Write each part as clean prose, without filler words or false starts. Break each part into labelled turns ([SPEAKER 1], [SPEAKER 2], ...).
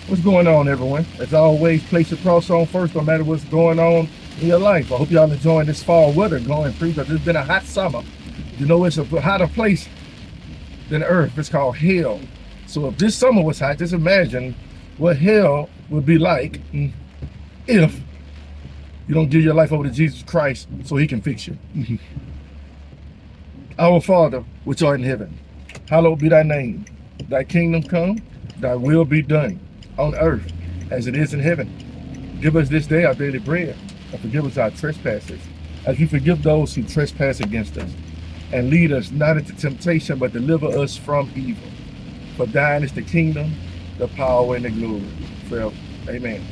[SPEAKER 1] What's going on, everyone? As always, place your cross on first, no matter what's going on in your life. I hope y'all enjoying this fall weather going through, because it's been a hot summer. You know, it's a hotter place than Earth. It's called hell. So if this summer was hot, just imagine what hell would be like if you don't give your life over to Jesus Christ so he can fix you. Our Father, which art in heaven, hallowed be thy name. Thy kingdom come, thy will be done on earth as it is in heaven. Give us this day our daily bread, and forgive us our trespasses, as we forgive those who trespass against us. And lead us not into temptation, but deliver us from evil. For thine is the kingdom, the power, and the glory forever. Amen.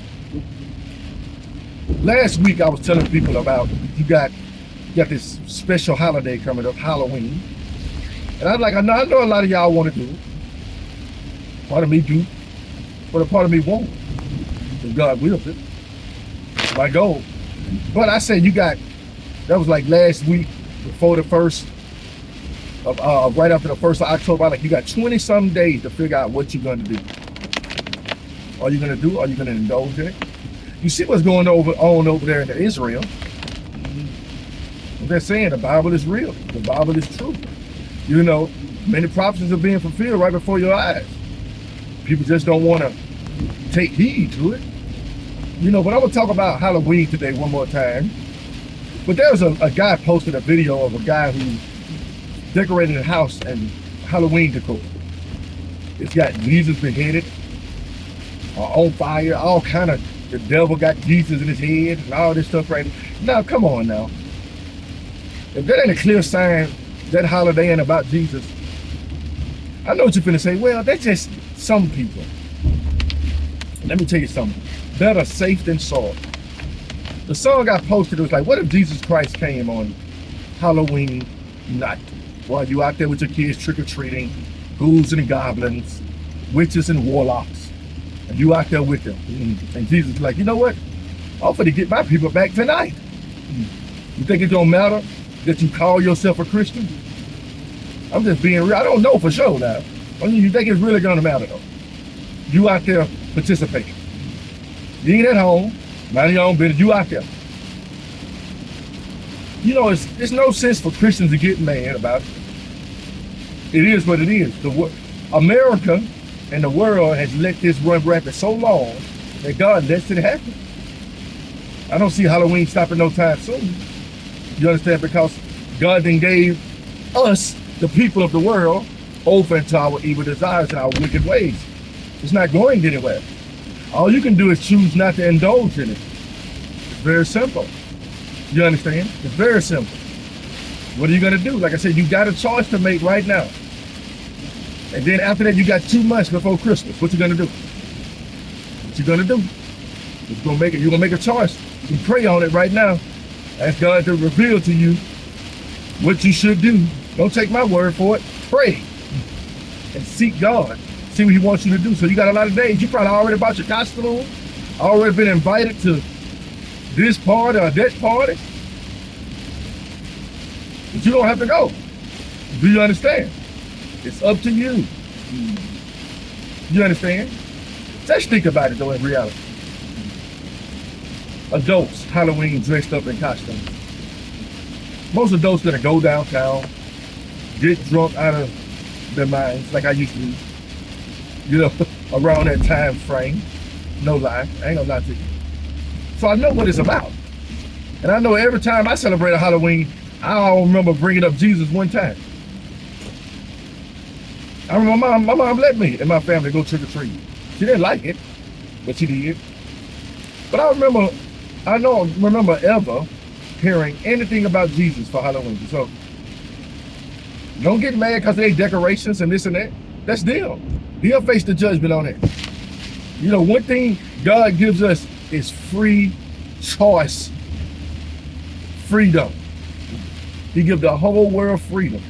[SPEAKER 1] Last week I was telling people about you got this special holiday coming up, Halloween. And I know a lot of y'all want to do it. Part of me do, but a part of me won't. If God wills it. My goal. But I said that was like last week before the first of right after the 1st of October. You got 20-some days to figure out what you're going to do. Are you going to do? Are you going to indulge in it? You see what's going on over there in Israel. They're saying the Bible is real. The Bible is true. You know, many prophecies are being fulfilled right before your eyes. People just don't want to take heed to it. You know, but I'm going to talk about Halloween today one more time. But there was a guy posted a video of a guy who decorated a house in Halloween decor. It's got Jesus beheaded, on fire, all kind of, the devil got Jesus in his head and all this stuff right now. Come on now. If that ain't a clear sign that holiday ain't about Jesus, I know what you're finna say. Well, that's just some people. Let me tell you something. Better safe than sorry. The song I posted was like, what if Jesus Christ came on Halloween night while you out there with your kids trick-or-treating, ghouls and goblins, witches and warlocks, and you out there with them. And Jesus is like, you know what? I'm finna get my people back tonight. You think it don't matter that you call yourself a Christian? I'm just being real. I don't know for sure now. I mean, you think it's really gonna matter though? You out there participating. You ain't at home, minding your own business, you out there. You know, it's no sense for Christians to get mad about it. It is what it is. America and the world has let this run rampant so long that God lets it happen. I don't see Halloween stopping no time soon. You understand? Because God then gave us, the people of the world, over into our evil desires and our wicked ways. It's not going anywhere. All you can do is choose not to indulge in it. It's very simple. You understand? It's very simple. What are you gonna do? Like I said, you got a choice to make right now. And then after that, you got 2 months before Christmas. What you gonna do? What you gonna do? You're gonna make a choice. You pray on it right now. Ask God to reveal to you what you should do. Don't take my word for it. Pray and seek God. See what he wants you to do. So you got a lot of days. You probably already bought your costume, already been invited to this party or that party. But you don't have to go. Do you understand? It's up to you. You understand? Just think about it though in reality. Adults, Halloween dressed up in costumes. Most adults gonna go downtown, get drunk out of their minds like I used to do. You know, around that time frame. No lie, I ain't gonna lie to you. So I know what it's about. And I know every time I celebrate a Halloween, I remember bringing up Jesus one time. I remember my mom let me and my family go trick-or-treat. She didn't like it, but she did. But I don't remember ever hearing anything about Jesus for Halloween. So don't get mad because they decorations and this and that. That's them. He'll face the judgment on it. You know, one thing God gives us is free choice, freedom. He gives the whole world freedom.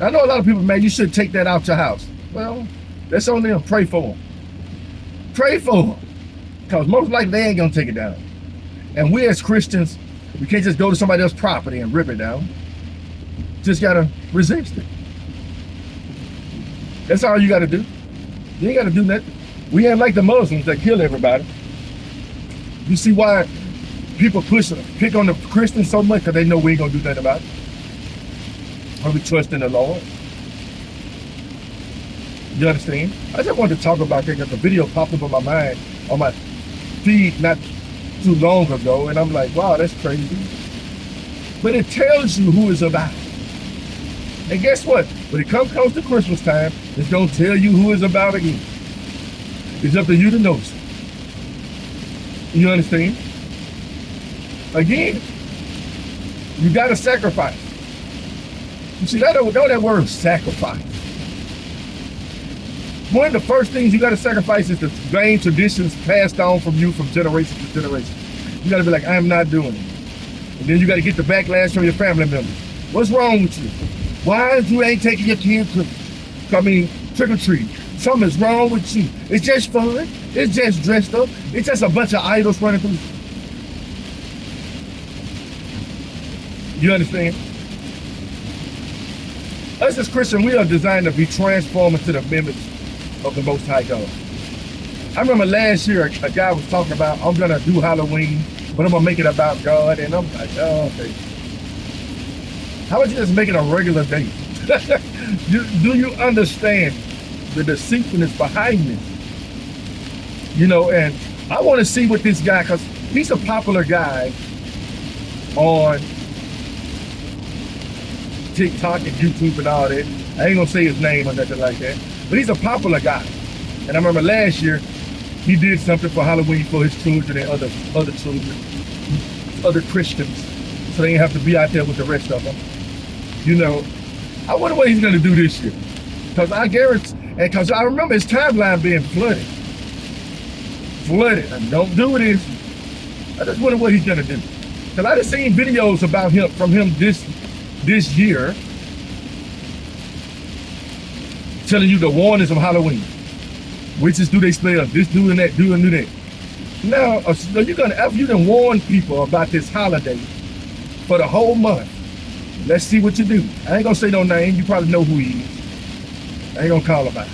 [SPEAKER 1] I know a lot of people, man, you should take that out your house. Well, that's on them. Pray for them. Pray for them. Because most likely they ain't going to take it down. And we as Christians, we can't just go to somebody else's property and rip it down. Just got to resist it. That's all you got to do. You ain't got to do nothing. We ain't like the Muslims that kill everybody. You see why people pick on the Christians so much? Because they know we ain't gonna do nothing about it. Or we trust in the Lord. You understand? I just wanted to talk about that because the video popped up on my mind, on my feed not too long ago, and I'm like, wow, that's crazy. But it tells you who it's about. And guess what? When it comes to Christmas time, it's gonna tell you who it's about again. It's up to you to notice it. You understand? Again, you gotta sacrifice. You see, that word sacrifice. One of the first things you gotta sacrifice is the vain traditions passed on from you from generation to generation. You gotta be like, I'm not doing it. And then you gotta get the backlash from your family members. What's wrong with you? Why you ain't taking your kids trick or treat? Something is wrong with you. It's just fun. It's just dressed up. It's just a bunch of idols running through. You understand? Us as Christians, we are designed to be transformed into the image of the Most High God. I remember last year a guy was talking about, I'm gonna do Halloween, but I'm gonna make it about God, and I'm like, oh, okay. How about you just make it a regular day? Do you understand the deceitfulness behind this? You know, and I want to see what this guy, because he's a popular guy on TikTok and YouTube and all that. I ain't gonna say his name or nothing like that, but he's a popular guy. And I remember last year he did something for Halloween for his children and other children, other Christians, so they didn't have to be out there with the rest of them. You know, I wonder what he's gonna do this year, because I guarantee, and because I remember his timeline being flooded, and don't do this. I just wonder what he's gonna do, because I just seen videos about him from him this year, telling you the warnings of Halloween. Witches do they spell, this do and that, do and do that. Now, after you done warn people about this holiday for the whole month, let's see what you do. I ain't gonna say no name, you probably know who he is. I ain't gonna call him out.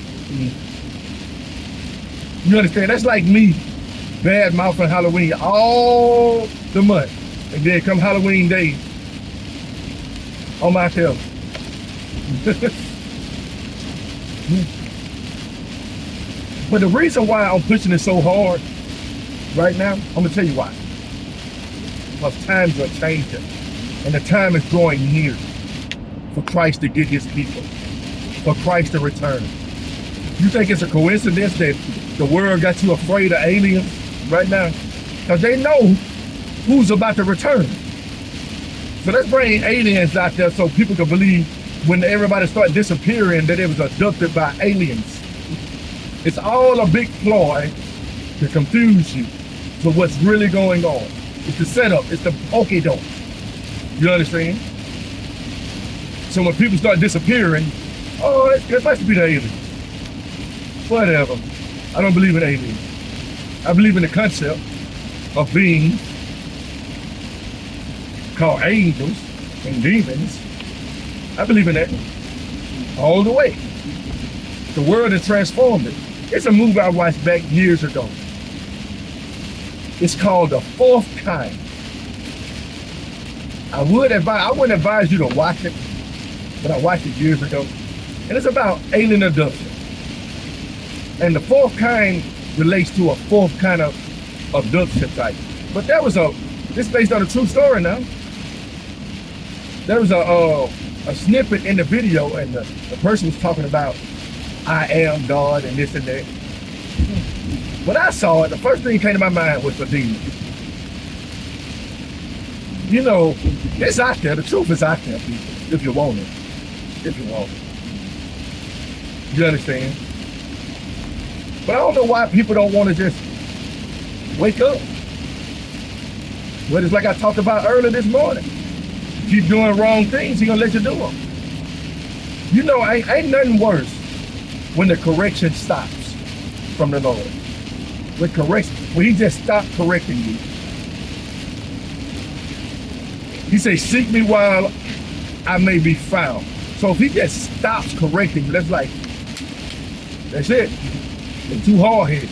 [SPEAKER 1] You understand? That's like me bad mouthing Halloween all the month. And then come Halloween day, on my tail. But the reason why I'm pushing it so hard right now, I'm gonna tell you why. Because times are changing, and the time is drawing near for Christ to get his people, for Christ to return. You think it's a coincidence that the world got you afraid of aliens right now? Because they know who's about to return. So let's bring aliens out there so people can believe when everybody started disappearing that it was abducted by aliens. It's all a big ploy to confuse you to what's really going on. It's the setup, it's the okey doke. You understand? So when people start disappearing, oh, it must be the aliens. Whatever. I don't believe in aliens. I believe in the concept of beings called angels and demons. I believe in that all the way. The world has transformed it. It's a movie I watched back years ago. It's called The Fourth Kind. I wouldn't advise you to watch it, but I watched it years ago. And it's about alien abduction. And the fourth kind relates to a fourth kind of abduction type. But this is based on a true story now. There was a snippet in the video, and the person was talking about I am God and this and that. When I saw it, the first thing that came to my mind was the demon. You know, it's out there. The truth is out there, people, if you want it. If you want it. You understand? But I don't know why people don't want to just wake up. But it's like I talked about earlier this morning. Keep doing wrong things, he's gonna let you do them. You know, ain't nothing worse when the correction stops from the Lord. When he just stopped correcting you. He says, seek me while I may be found. So if he just stops correcting you, that's it. They're too hard-headed.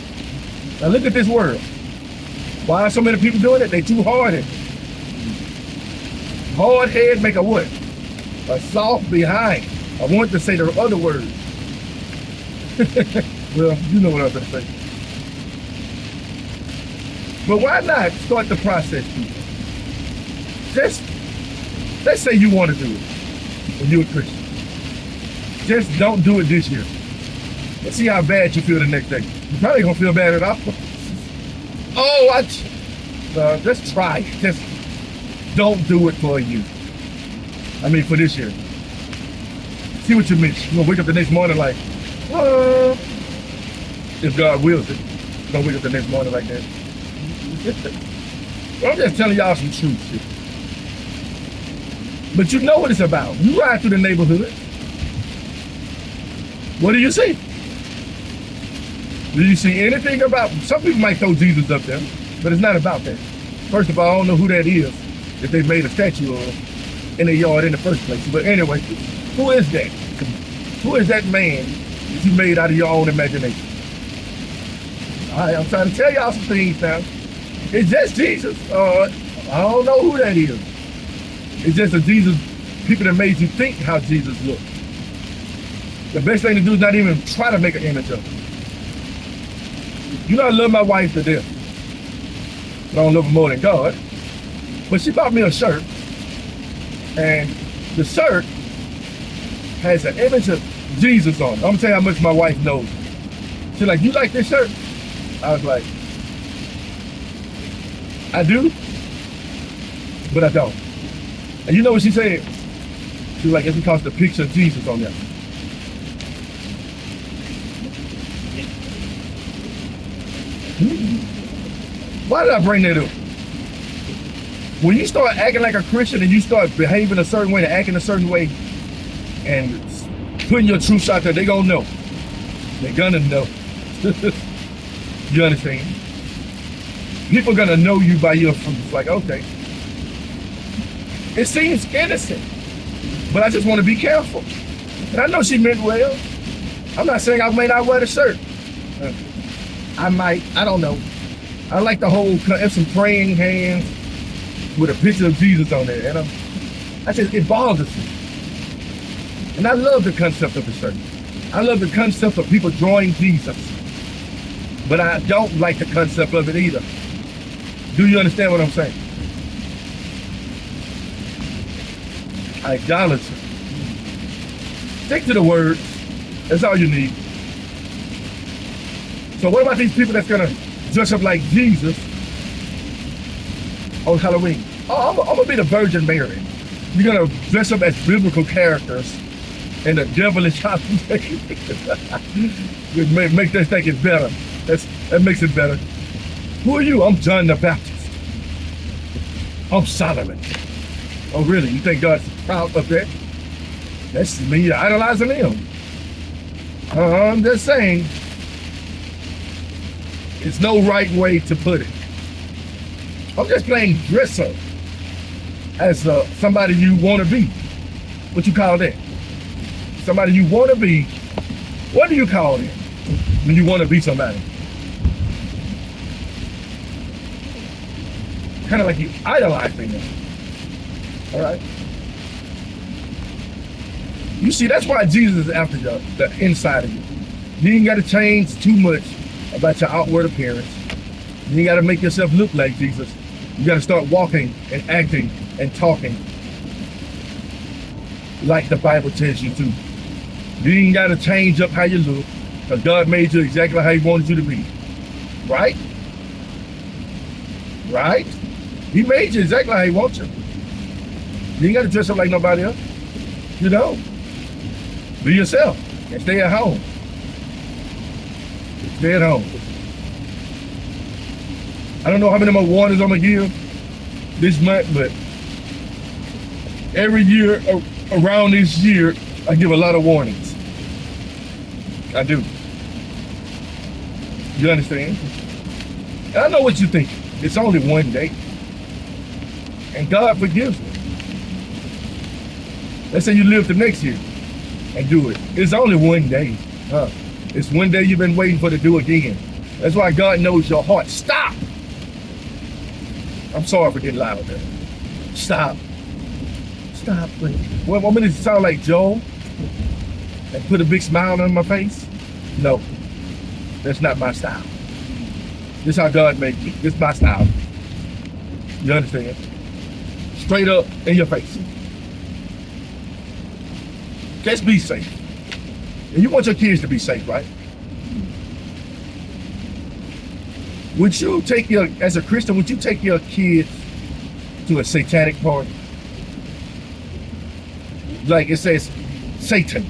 [SPEAKER 1] Now look at this world. Why are so many people doing it? They too hard-headed. Hard head make a what? A soft behind. I want to say the other word. Well, you know what I was going to say. But why not start the process, people? Just, let's say you want to do it, and you're a Christian. Just don't do it this year. Let's see how bad you feel the next day. You're probably going to feel bad at all. Oh, just try it. Just don't do it for a year. I mean, for this year. See what you miss. You're going to wake up the next morning like, if God wills it, you're going to wake up the next morning like that. I'm just telling y'all some truth here. But you know what it's about. You ride through the neighborhood. What do you see? Do you see anything about, some people might throw Jesus up there, but it's not about that. First of all, I don't know who that is that they made a statue of in their yard in the first place. But anyway, who is that? Who is that man that you made out of your own imagination? All right, I'm trying to tell y'all some things now. It's just Jesus. I don't know who that is. It's just a Jesus, people that made you think how Jesus looked. The best thing to do is not even try to make an image of him. You know I love my wife to death. I don't love her more than God. But she bought me a shirt. And the shirt has an image of Jesus on it. I'm gonna tell you how much my wife knows. She's like, you like this shirt? I was like, I do, but I don't. And you know what she said? She was like, it's because the picture of Jesus on there. Why did I bring that up? When you start acting like a Christian and you start behaving a certain way and acting a certain way and putting your truth out there, they gonna know. They're gonna know. You understand? People are gonna know you by your fruit. It's like, okay. It seems innocent, but I just want to be careful. And I know she meant well. I'm not saying I may not wear the shirt. I might, I don't know. I like the whole, some praying hands with a picture of Jesus on there. And I said, it bothers me. And I love the concept of the shirt. I love the concept of people drawing Jesus. But I don't like the concept of it either. Do you understand what I'm saying? Idolatry. Stick to the word. That's all you need. So what about these people that's gonna dress up like Jesus on Halloween? Oh, I'm gonna be the Virgin Mary. You're gonna dress up as biblical characters in the devilish holiday. Make that think it's better. That makes it better. Who are you? I'm John the Baptist. I'm Solomon. Oh really? You think God's proud of that? That's me idolizing him. I'm just saying, it's no right way to put it. I'm just playing dress up as somebody you want to be. What you call that? Somebody you want to be. What do you call it when you want to be somebody? Kind of like you idolizing them. All right. You see, that's why Jesus is after the inside of you. You ain't got to change too much about your outward appearance. You ain't got to make yourself look like Jesus. You got to start walking and acting and talking like the Bible tells you to. You ain't got to change up how you look, because God made you exactly how he wanted you to be. Right? Right? He made you exactly how he wants you. You ain't got to dress up like nobody else. You know? Be yourself and stay at home. Stay at home. I don't know how many more warnings I'm gonna give this month, but every year around this year, I give a lot of warnings. I do. You understand? And I know what you think. It's only one day. And God forgives me. Let's say you live the next year and do it. It's only one day. It's one day you've been waiting for to do again. That's why God knows your heart. Stop. I'm sorry for getting loud there. Stop. Stop, please. Well, want me to sound like Joe and put a big smile on my face? No, that's not my style. This is how God made me. This is my style. You understand? Straight up in your face. Just be safe. And you want your kids to be safe, right? Would you take as a Christian, would you take your kids to a satanic party? Like it says, Satan.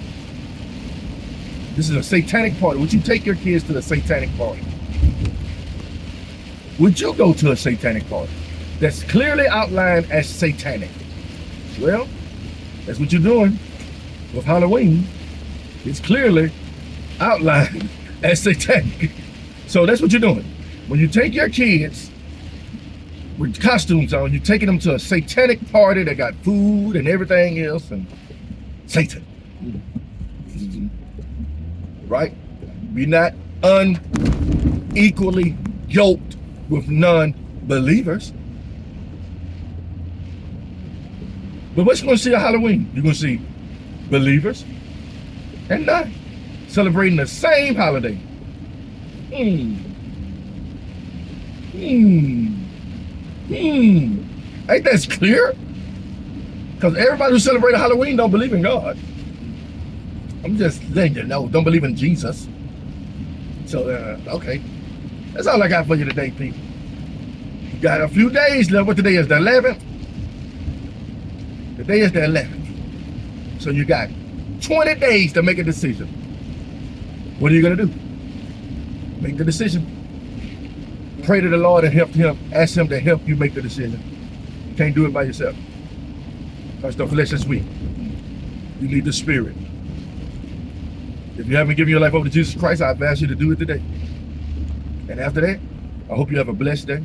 [SPEAKER 1] This is a satanic party. Would you take your kids to a satanic party? Would you go to a satanic party that's clearly outlined as satanic? Well, that's what you're doing with Halloween. It's clearly outlined as satanic. So that's what you're doing. When you take your kids with costumes on, you're taking them to a satanic party that got food and everything else and Satan. Right? Be not unequally yoked with non-believers. But what you going to see at Halloween? You're going to see believers and non celebrating the same holiday. Ain't that clear? Because everybody who celebrates Halloween don't believe in God. I'm just letting you know, don't believe in Jesus. So, okay. That's all I got for you today, people. You got a few days left. What today is, the 11th? Today is the 11th. So you got 20 days to make a decision. What are you going to do? Make the decision. Pray to the Lord and help him. Ask him to help you make the decision. You can't do it by yourself. Because the flesh is weak. You need the Spirit. If you haven't given your life over to Jesus Christ, I advise you to do it today. And after that, I hope you have a blessed day.